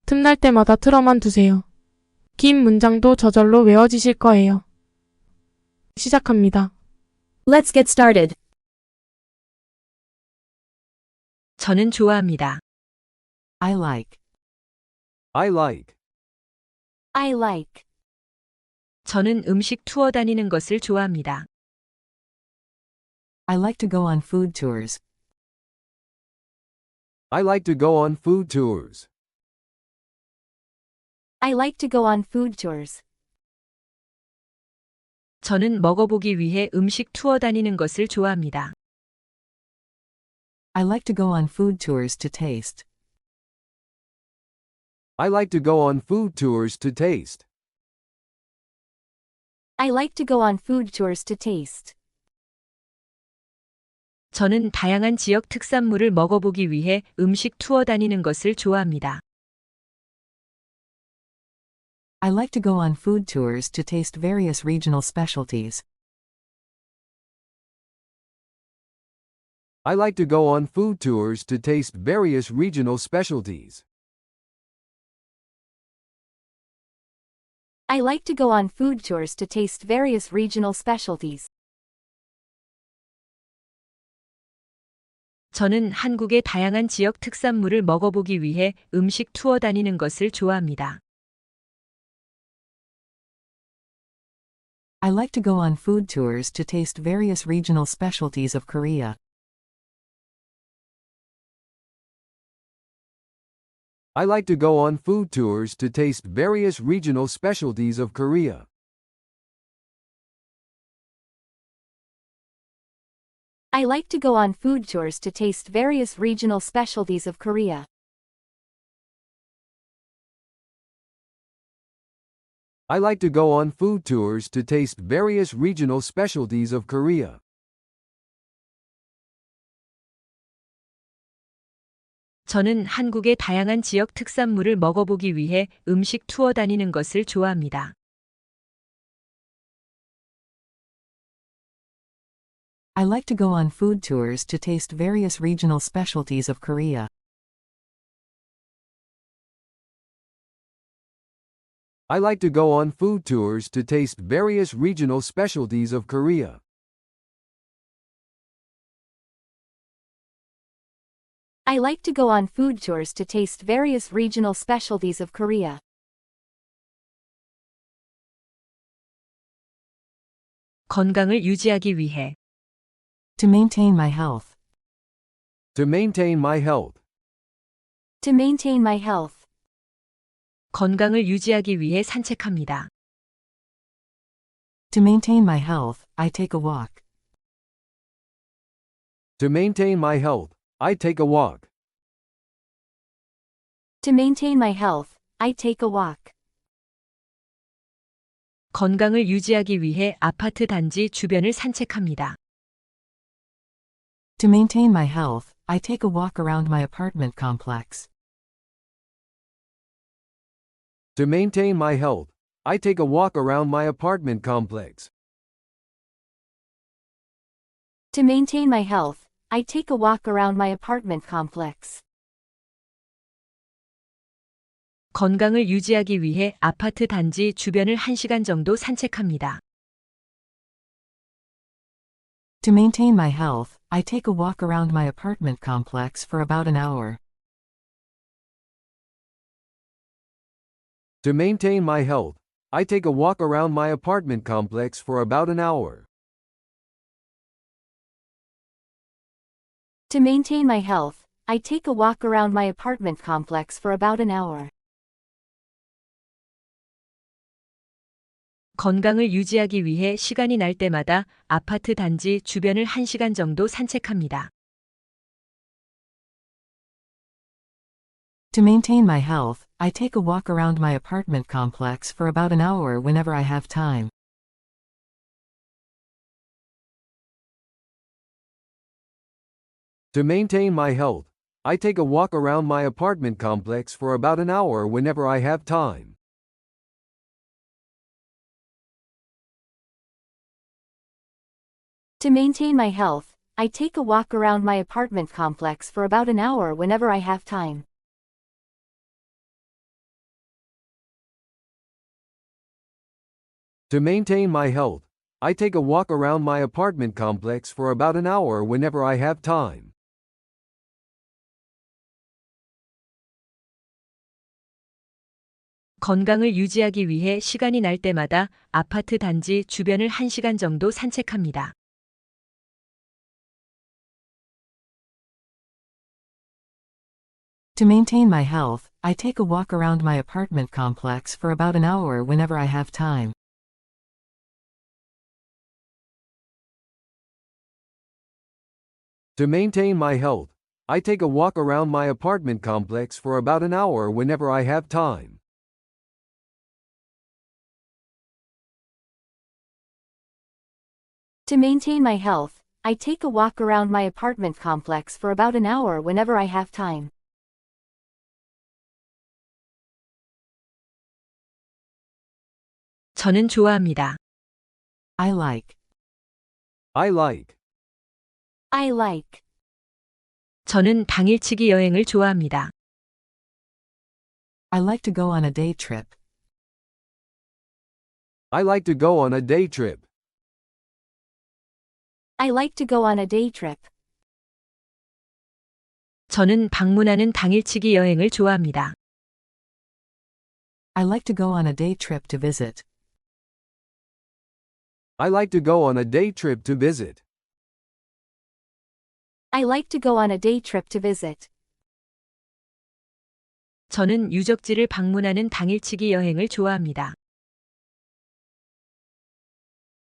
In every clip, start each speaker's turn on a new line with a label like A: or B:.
A: 틈날 때마다 틀어만 두세요. 긴 문장도 저절로 외워지실 거예요. 시작합니다.
B: Let's get started.
C: 저는 좋아합니다.
D: I like.
E: I like.
B: I like.
C: 저는 음식 투어 다니는 것을 좋아합니다.
D: I like to go on food tours.
E: I like to go on food tours.
B: I like to go on food tours.
C: 저는 먹어보기 위해 음식 투어 다니는 것을 좋아합니다.
D: I like to go on food tours to taste.
E: I like to go on food tours to taste.
B: I like to go on food tours to taste.
C: 저는 다양한 지역 특산물을 먹어보기 위해 음식 투어 다니는 것을 좋아합니다.
D: I like to go on food tours to taste various regional specialties.
E: I like to go on food tours to taste various regional specialties.
B: I like to go on food tours to taste various regional specialties.
C: 저는 한국의 다양한 지역 특산물을 먹어보기 위해 음식 투어 다니는 것을 좋아합니다.
D: I like to go on food tours to taste various regional specialties of Korea.
E: I like to go on food tours to taste various regional specialties of Korea.
B: I like to go on food tours to taste various regional specialties of Korea.
E: I like to go on food tours to taste various regional specialties of Korea.
C: 저는 한국의 다양한 지역 특산물을 먹어보기 위해 음식 투어 다니는 것을 좋아합니다.
D: I like to go on food tours to taste various regional specialties of Korea.
E: I like to go on food tours to taste various regional specialties of Korea.
B: I like to go on food tours to taste various regional specialties of Korea.
C: 건강을 유지하기 위해
D: To maintain my health.
E: To maintain my health.
B: To maintain my health.
C: 건강을 유지하기 위해 산책합니다.
D: To maintain my health, I take a walk.
E: To maintain my health, I take a walk.
B: To maintain my health, I take a walk.
C: 건강을 유지하기 위해 아파트 단지 주변을 산책합니다.
D: To maintain my health, I take a walk around my apartment complex.
E: To maintain my health, I take a walk around my apartment complex.
B: To maintain my health, I take a walk around my apartment complex.
C: 건강을 유지하기 위해 아파트 단지 주변을 1시간 정도 산책합니다.
D: To maintain my health, I take a walk around my apartment complex for about an hour.
E: To maintain my health, I take a walk around my apartment complex for about an hour.
B: To maintain my health, I take a walk around my apartment complex for about an hour.
C: 건강을 유지하기 위해 시간이 날 때마다 아파트 단지 주변을 1시간 정도 산책합니다.
D: To maintain my health, I take a walk around my apartment complex for about an hour whenever I have time.
E: To maintain my health, I take a walk around my apartment complex for about an hour whenever I have time.
B: To maintain my health, I take a walk around my apartment complex for about an hour whenever I have time.
E: To maintain my health, I take a walk around my apartment complex for about an hour whenever I have time.
C: 건강을 유지하기 위해 시간이 날 때마다 아파트 단지 주변을 1시간 정도 산책합니다.
D: To maintain my health, I take a walk around my apartment complex for about an hour whenever I have time.
E: To maintain my health, I take a walk around my apartment complex for about an hour whenever I have time.
B: To maintain my health, I take a walk around my apartment complex for about an hour whenever I have time.
C: 저는 좋아합니다.
D: I like.
E: I like.
B: I like.
C: 저는 당일치기 여행을 좋아합니다.
D: I like to go on a day trip.
E: I like to go on a day trip.
B: I like to go on a day trip.
C: 저는 방문하는 당일치기 여행을 좋아합니다.
D: I like to go on a day trip to visit.
E: I like to go on a day trip to visit.
B: I like to go on a day trip to visit.
C: 저는 유적지를 방문하는 당일치기 여행을 좋아합니다.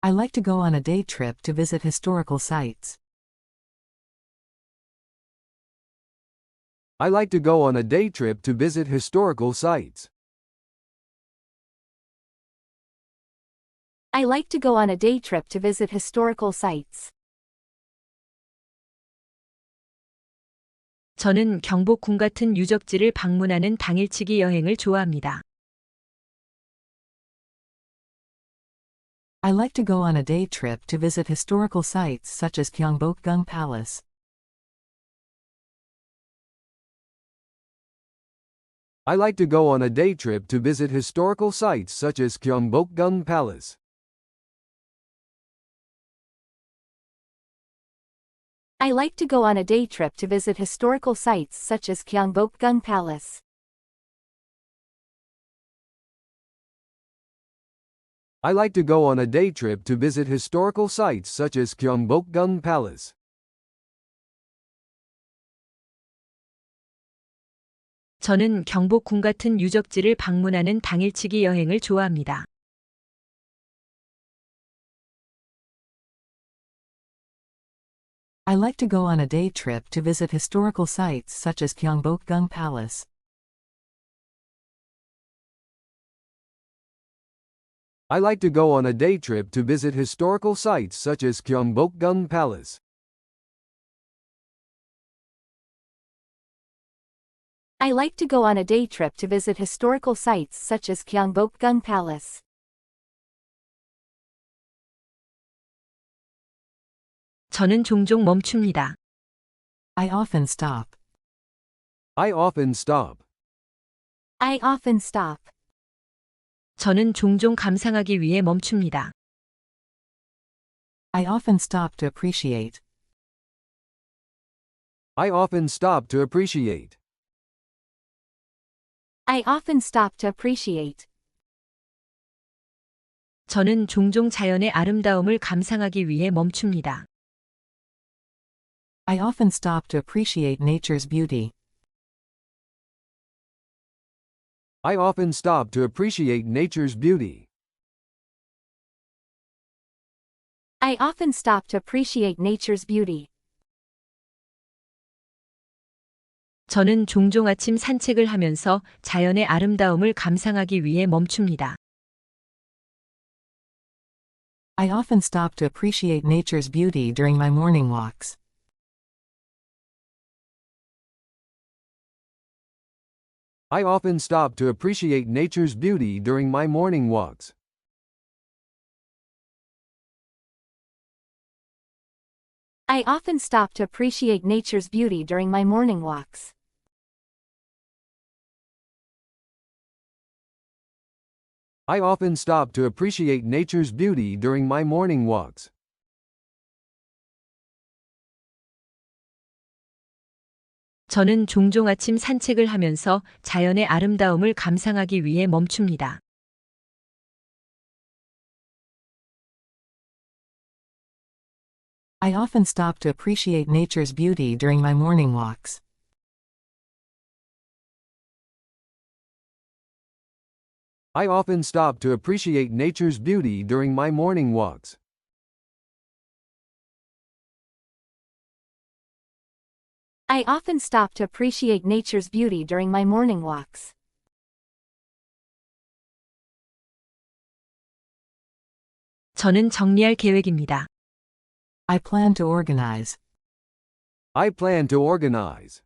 D: I like to go on a day trip to visit historical sites.
E: I like to go on a day trip to visit historical sites.
B: I like to go on a day trip to visit historical sites.
C: 저는 경복궁 같은 유적지를 방문하는 당일치기 여행을 좋아합니다.
D: I like to go on a day trip to visit historical sites such as Gyeongbokgung Palace.
E: I like to go on a day trip to visit historical sites such as Gyeongbokgung Palace.
B: I like to go on a day trip to visit historical sites such as Gyeongbokgung Palace.
E: I like to go on a day trip to visit historical sites such as Gyeongbokgung Palace.
C: 저는 경복궁 같은 유적지를 방문하는 당일치기 여행을 좋아합니다.
D: I like to go on a day trip to visit historical sites such as Gyeongbokgung Palace.
E: I like to go on a day trip to visit historical sites such as Gyeongbokgung Palace.
B: I like to go on a day trip to visit historical sites such as Gyeongbokgung Palace.
C: 저는 종종 멈춥니다.
D: I often stop.
E: I often stop.
B: I often stop.
C: 저는 종종 감상하기 위해 멈춥니다.
D: I often stop to appreciate.
E: I often stop to appreciate.
B: I often stop to appreciate.
C: 저는 종종 자연의 아름다움을 감상하기 위해 멈춥니다.
D: I often stop to appreciate nature's beauty.
E: I often stop to appreciate nature's beauty.
B: I often stop to appreciate nature's beauty.
C: 저는 종종 아침 산책을 하면서 자연의 아름다움을 감상하기 위해 멈춥니다.
D: I often stop to appreciate nature's beauty during my morning walks.
E: I often stop to appreciate nature's beauty during my morning walks.
B: I often stop to appreciate nature's beauty during my morning walks.
E: I often stop to appreciate nature's beauty during my morning walks.
C: 저는 종종 아침 산책을 하면서 자연의 아름다움을 감상하기 위해 멈춥니다.
D: I often stop to appreciate nature's beauty during my morning walks.
E: I often stop to appreciate nature's beauty during my morning walks.
B: I often stop to appreciate nature's beauty during my morning walks.
C: 저는 정리할 계획입니다.
D: I plan to organize.
E: I plan to organize.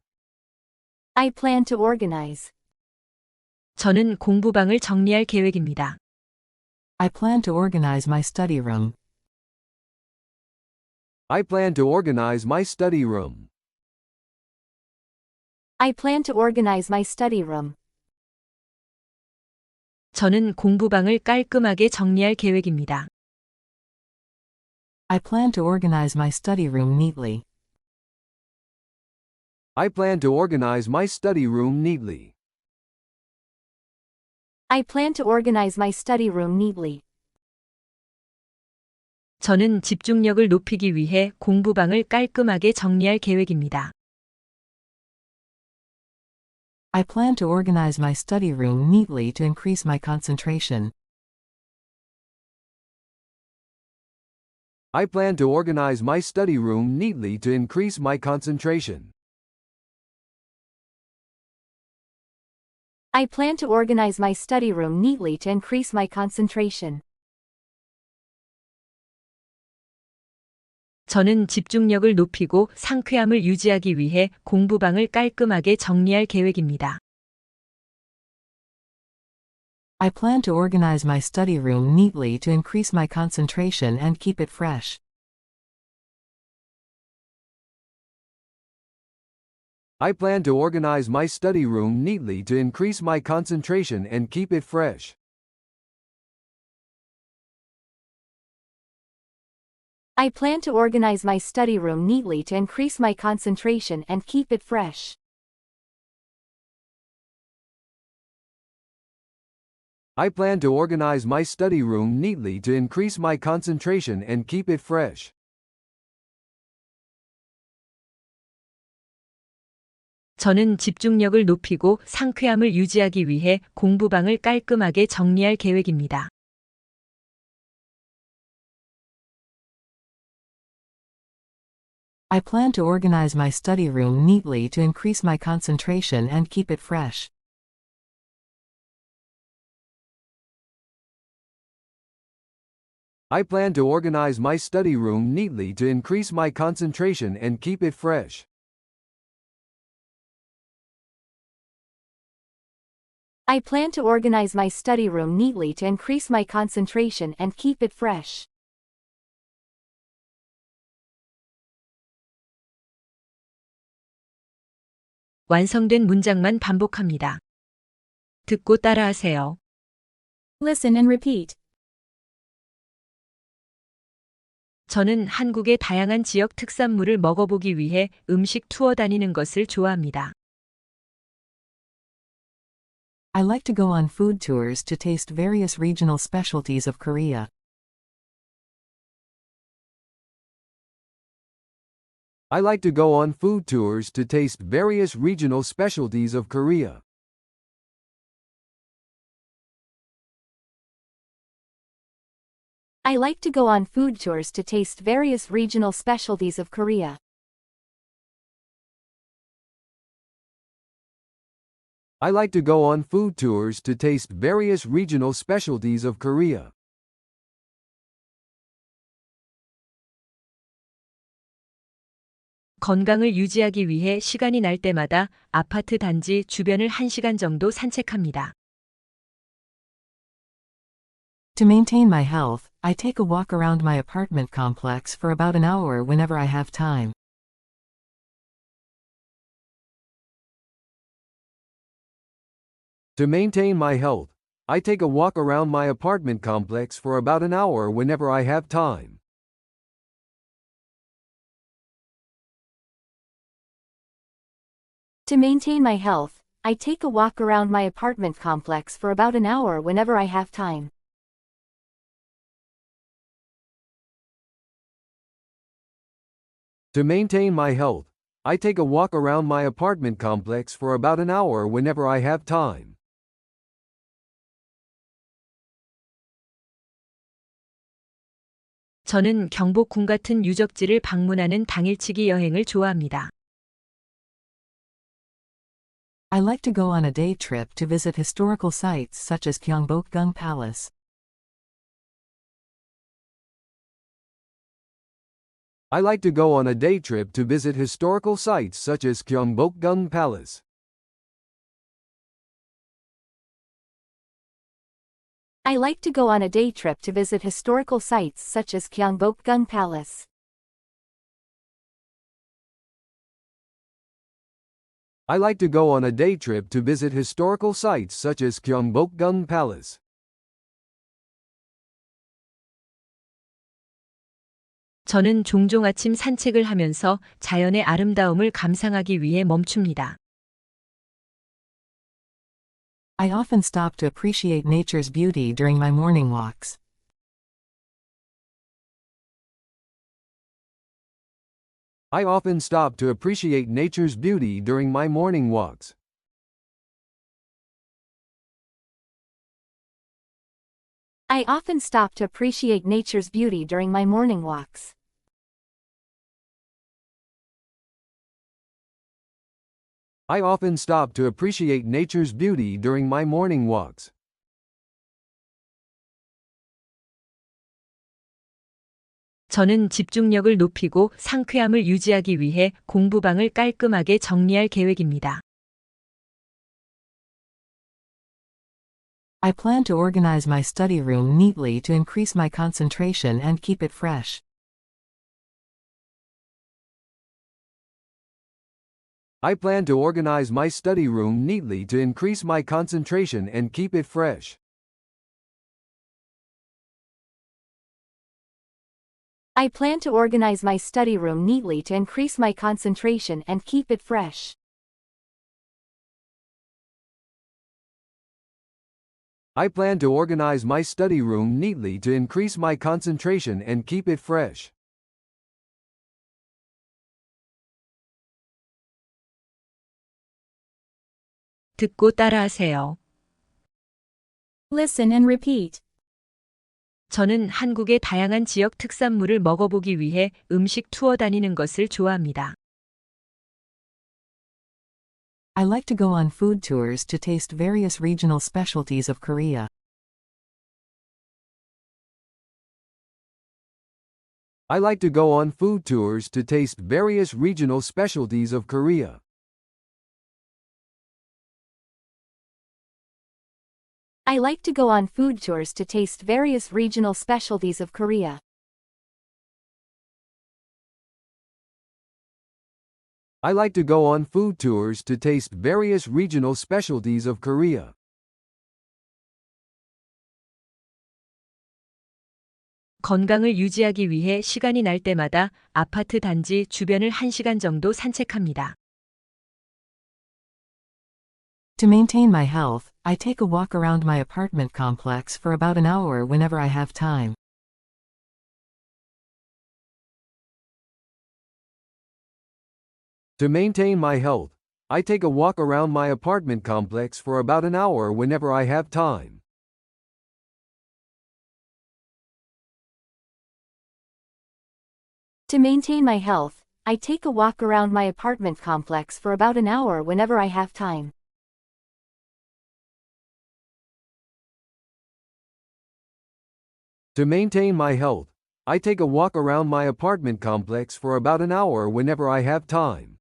B: I plan to organize.
C: 저는 공부방을 정리할 계획입니다.
D: I plan to organize my study room.
E: I plan to organize my study room.
B: I plan to organize my study room.
C: 저는 공부방을 깔끔하게 정리할 계획입니다.
D: I plan to organize my study room neatly.
E: I plan to organize my study room neatly.
B: I plan to organize my study room neatly.
C: 저는 집중력을 높이기 위해 공부방을 깔끔하게 정리할 계획입니다.
D: I plan to organize my study room neatly to increase my concentration.
E: I plan to organize my study room neatly to increase my concentration.
B: I plan to organize my study room neatly to increase my concentration.
C: 저는 집중력을 높이고 상쾌함을 유지하기 위해 공부방을 깔끔하게 정리할 계획입니다.
D: I plan to organize my study room neatly to increase my concentration and keep it fresh.
E: I plan to organize my study room neatly to increase my concentration and keep it fresh.
B: I plan to organize my study room neatly to increase my concentration and keep it fresh.
E: I plan to organize my study room neatly to increase my concentration and keep it fresh.
C: 저는 집중력을 높이고 상쾌함을 유지하기 위해 공부방을 깔끔하게 정리할 계획입니다.
D: I plan to organize my study room neatly to increase my concentration and keep it fresh.
E: I plan to organize my study room neatly to increase my concentration and keep it fresh.
B: I plan to organize my study room neatly to increase my concentration and keep it fresh.
C: 완성된 문장만 반복합니다. 듣고 따라하세요.
B: Listen and repeat.
C: 저는 한국의 다양한 지역 특산물을 먹어보기 위해 음식 투어 다니는 것을 좋아합니다.
D: I like to go on food tours to taste various regional specialties of Korea.
E: I like to go on food tours to taste various regional specialties of Korea.
B: I like to go on food tours to taste various regional specialties of Korea.
E: I like to go on food tours to taste various regional specialties of Korea.
C: 건강을 유지하기 위해 시간이 날 때마다 아파트 단지 주변을 1시간 정도 산책합니다.
D: To maintain my health, I take a walk around my apartment complex for about an hour whenever I have time.
E: To maintain my health, I take a walk around my apartment complex for about an hour whenever I have time.
B: To maintain my health, I take a walk around my apartment complex for about an hour whenever I have time.
E: To maintain my health, I take a walk around my apartment complex for about an hour whenever I have time.
C: 저는 경복궁 같은 유적지를 방문하는 당일치기 여행을 좋아합니다.
D: I like to go on a day trip to visit historical sites such as Gyeongbokgung Palace.
E: I like to go on a day trip to visit historical sites such as Gyeongbokgung Palace.
B: I like to go on a day trip to visit historical sites such as Gyeongbokgung Palace.
E: I like to go on a day trip to visit historical sites such as Gyeongbokgung Palace.
C: 저는 종종 아침 산책을 하면서 자연의 아름다움을 감상하기 위해 멈춥니다.
D: I often stop to appreciate nature's beauty during my morning walks.
E: I often stop to appreciate nature's beauty during my morning walks.
B: I often stop to appreciate nature's beauty during my morning walks.
E: I often stop to appreciate nature's beauty during my morning walks.
C: 저는 집중력을 높이고 상쾌함을 유지하기 위해 공부방을 깔끔하게 정리할 계획입니다.
D: I plan to organize my study room neatly to increase my concentration and keep it fresh.
E: I plan to organize my study room neatly to increase my concentration and keep it fresh.
B: I plan to organize my study room neatly to increase my concentration and keep it fresh.
E: I plan to organize my study room neatly to increase my concentration and keep it fresh.
C: 듣고 따라하세요.
B: Listen and repeat.
C: 저는 한국의 다양한 지역 특산물을 먹어보기 위해 음식 투어 다니는 것을 좋아합니다.
D: I like to go on food tours to taste various regional specialties of Korea.
E: I like to go on food tours to taste various regional specialties of Korea.
B: I like to go on food tours to taste various regional specialties of Korea.
E: I like to go on food tours to taste various regional specialties of Korea.
C: 건강을 유지하기 위해 시간이 날 때마다 아파트 단지 주변을 1시간 정도 산책합니다.
D: To maintain my health, I take a walk around my apartment complex for about an hour whenever I have time.
E: To maintain my health, I take a walk around my apartment complex for about an hour whenever I have time.
B: To maintain my health, I take a walk around my apartment complex for about an hour whenever I have time.
E: To maintain my health, I take a walk around my apartment complex for about an hour whenever I have time.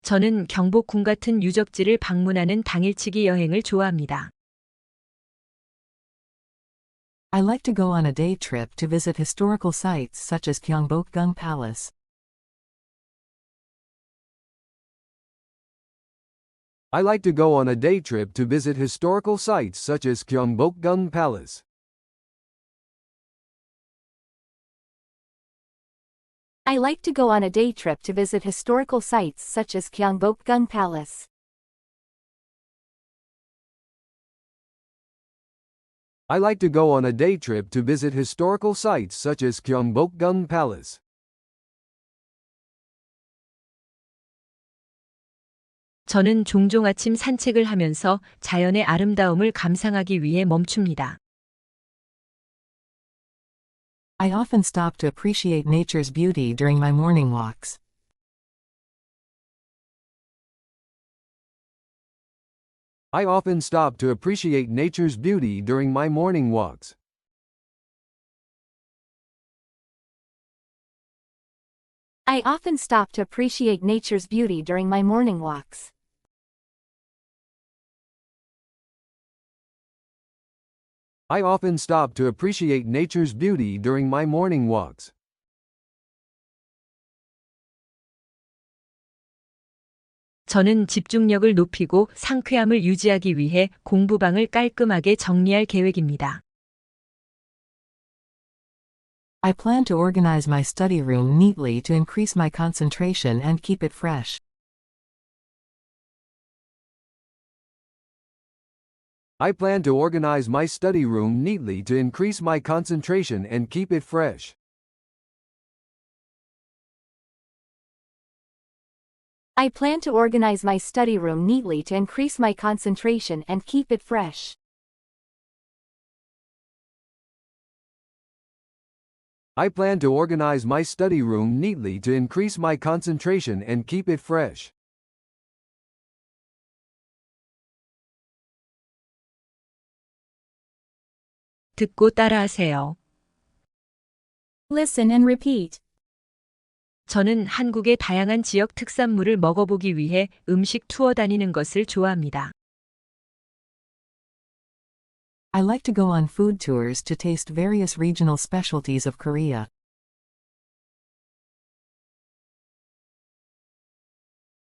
C: 저는 경복궁 같은 유적지를 방문하는 당일치기 여행을 좋아합니다.
D: I like to go on a day trip to visit historical sites such as Gyeongbokgung Palace.
E: I like to go on a day trip to visit historical sites such as Gyeongbokgung Palace.
B: I like to go on a day trip to visit historical sites such as Gyeongbokgung Palace.
E: I like to go on a day trip to visit historical sites such as Gyeongbokgung Palace.
C: 저는 종종 아침 산책을 하면서 자연의 아름다움을 감상하기 위해 멈춥니다.
D: I often stop to appreciate nature's beauty during my morning walks.
E: I often stop to appreciate nature's beauty during my morning walks.
B: I often stop to appreciate nature's beauty during my morning walks.
E: I often stop to appreciate nature's beauty during my morning walks.
C: 저는 집중력을 높이고 상쾌함을 유지하기 위해 공부방을 깔끔하게 정리할 계획입니다.
D: I plan to organize my study room neatly to increase my concentration and keep it fresh.
E: I plan to organize my study room neatly to increase my concentration and keep it fresh.
B: I plan to organize my study room neatly to increase my concentration and keep it fresh.
E: I plan to organize my study room neatly to increase my concentration and keep it fresh.
C: 듣고 따라하세요.
B: Listen and repeat.
C: 저는 한국의 다양한 지역 특산물을 먹어보기 위해 음식 투어 다니는 것을 좋아합니다.
D: I like to go on food tours to taste various regional specialties of Korea.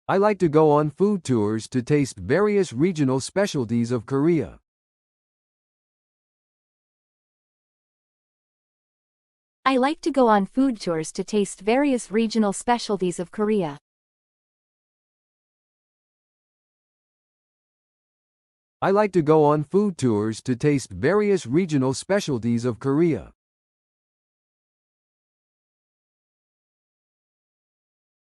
E: I like to go on food tours to taste various regional specialties of Korea.
B: I like to go on food tours to taste various regional specialties of Korea.
E: I like to go on food tours to taste various regional specialties of Korea.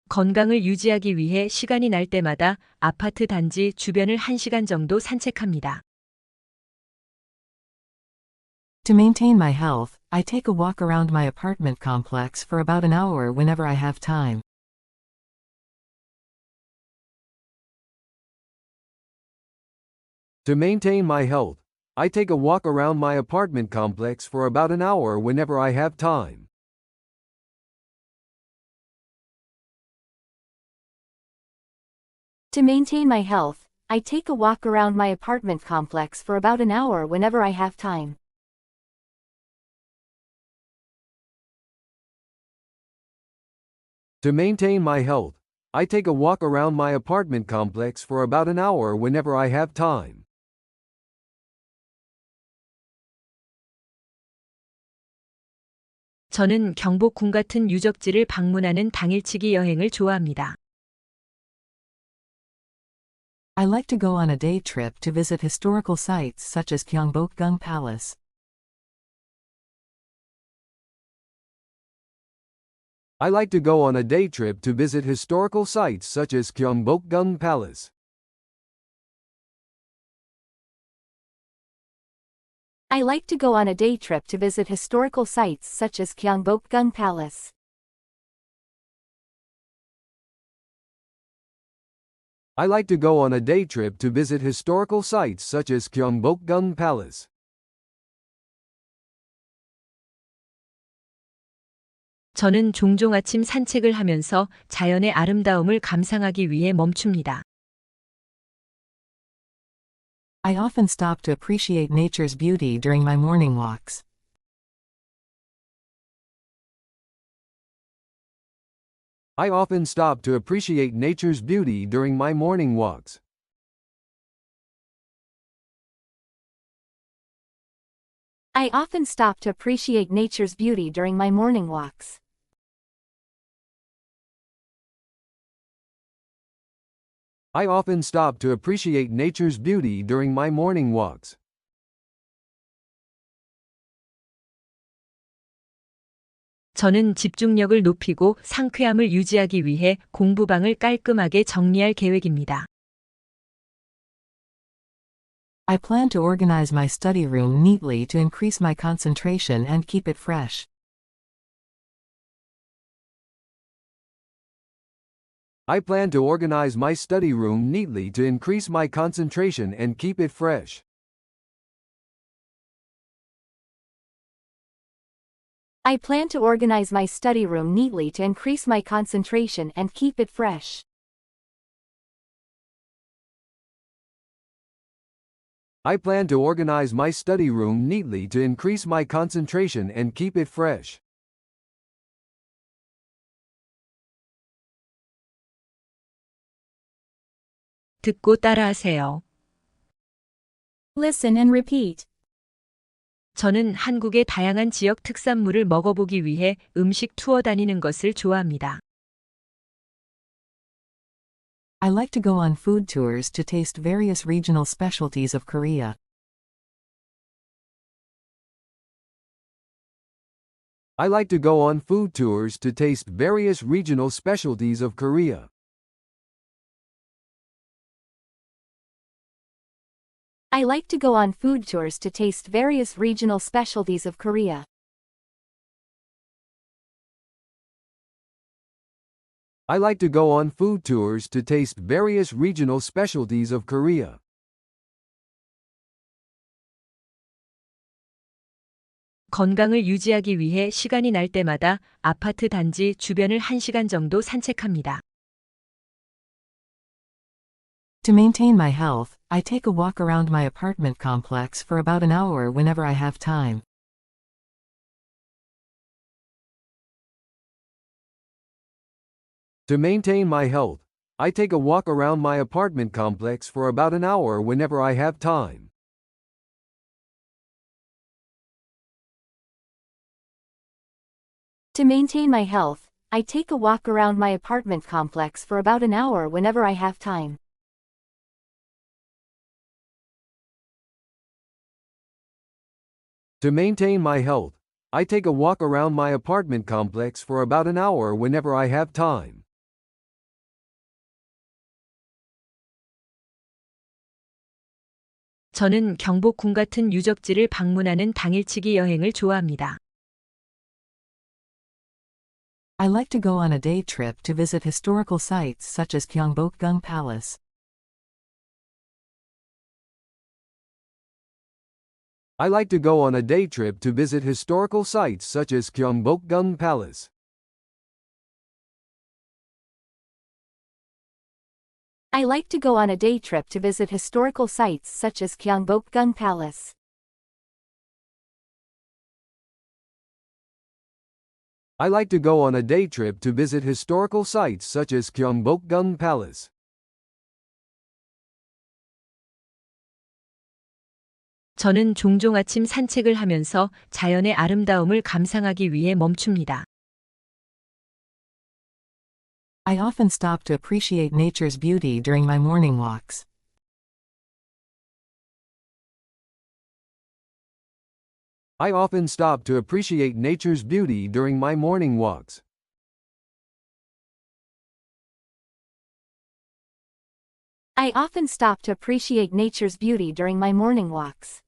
C: 건강을 유지하기 위해 시간이 날 때마다 아파트 단지 주변을 1시간 정도 산책합니다.
D: To maintain my health, I take a walk around my apartment complex for about an hour whenever I have time.
E: To maintain my health, I take a walk around my apartment complex for about an hour whenever I have time.
B: To maintain my health, I take a walk around my apartment complex for about an hour whenever I have time.
E: To maintain my health, I take a walk around my apartment complex for about an hour whenever I have time.
C: 저는 경복궁 같은 유적지를 방문하는 당일치기 여행을 좋아합니다.
D: I like to go on a day trip to visit historical sites such as Gyeongbokgung Palace.
E: I like to go on a day trip to visit historical sites such as Gyeongbokgung Palace.
B: I like to go on a day trip to visit historical sites such as Gyeongbokgung Palace.
E: I like to go on a day trip to visit historical sites such as Gyeongbokgung Palace.
C: 저는 종종 아침 산책을 하면서 자연의 아름다움을 감상하기 위해 멈춥니다.
D: I often stop to appreciate nature's beauty during my morning walks.
E: I often stop to appreciate nature's beauty during my morning walks.
B: I often stop to appreciate nature's beauty during my morning walks.
E: I often stop to appreciate nature's beauty during my morning walks.
C: 저는 집중력을 높이고 상쾌함을 유지하기 위해 공부방을 깔끔하게 정리할 계획입니다.
D: I plan to organize my study room neatly to increase my concentration and keep it fresh.
E: I plan to organize my study room neatly to increase my concentration and keep it fresh.
B: I plan to organize my study room neatly to increase my concentration and keep it fresh.
E: I plan to organize my study room neatly to increase my concentration and keep it fresh.
C: 듣고 따라하세요.
B: Listen and repeat.
C: 저는 한국의 다양한 지역 특산물을 먹어보기 위해 음식 투어 다니는 것을 좋아합니다.
D: I like to go on food tours to taste various regional specialties of Korea.
E: I like to go on food tours to taste various regional specialties of Korea.
B: I like to go on food tours to taste various regional specialties of Korea.
E: I like to go on food tours to taste various regional specialties of Korea.
C: 건강을 유지하기 위해 시간이 날 때마다 아파트 단지 주변을 1시간 정도 산책합니다.
D: To maintain my health, I take a walk around my apartment complex for about an hour whenever I have time.
E: To maintain my health, I take a walk around my apartment complex for about an hour whenever I have time.
B: To maintain my health, I take a walk around my apartment complex for about an hour whenever I have time.
E: To maintain my health, I take a walk around my apartment complex for about an hour whenever I have time.
C: 저는 경복궁 같은 유적지를 방문하는 당일치기 여행을 좋아합니다.
D: I like to go on a day trip to visit historical sites such as Gyeongbokgung Palace.
E: I like to go on a day trip to visit historical sites such as Gyeongbokgung Palace.
B: I like to go on a day trip to visit historical sites such as Gyeongbokgung Palace.
E: I like to go on a day trip to visit historical sites such as Gyeongbokgung Palace.
C: 저는 종종 아침 산책을 하면서 자연의 아름다움을 감상하기 위해 멈춥니다.
D: I often stop to appreciate nature's beauty during my morning walks.
E: I often stop to appreciate nature's beauty during my morning walks.
B: I often stop to appreciate nature's beauty during my morning walks.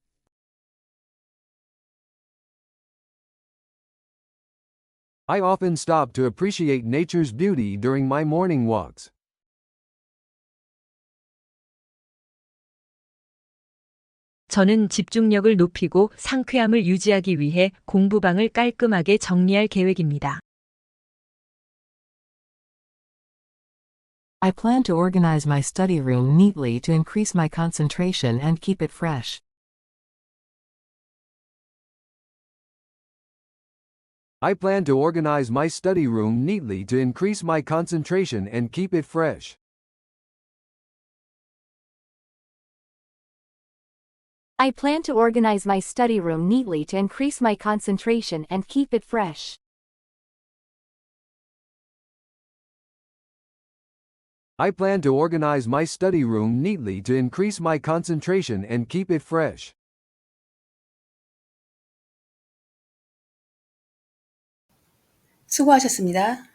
E: I often stop to appreciate nature's beauty during my morning walks.
C: 저는 집중력을 높이고 상쾌함을 유지하기 위해 공부방을 깔끔하게 정리할 계획입니다.
D: I plan to organize my study room neatly to increase my concentration and keep it fresh.
E: I plan to organize my study room neatly to increase my concentration and keep it fresh.
B: I plan to organize my study room neatly to increase my concentration and keep it fresh.
E: I plan to organize my study room neatly to increase my concentration and keep it fresh.
F: 수고하셨습니다.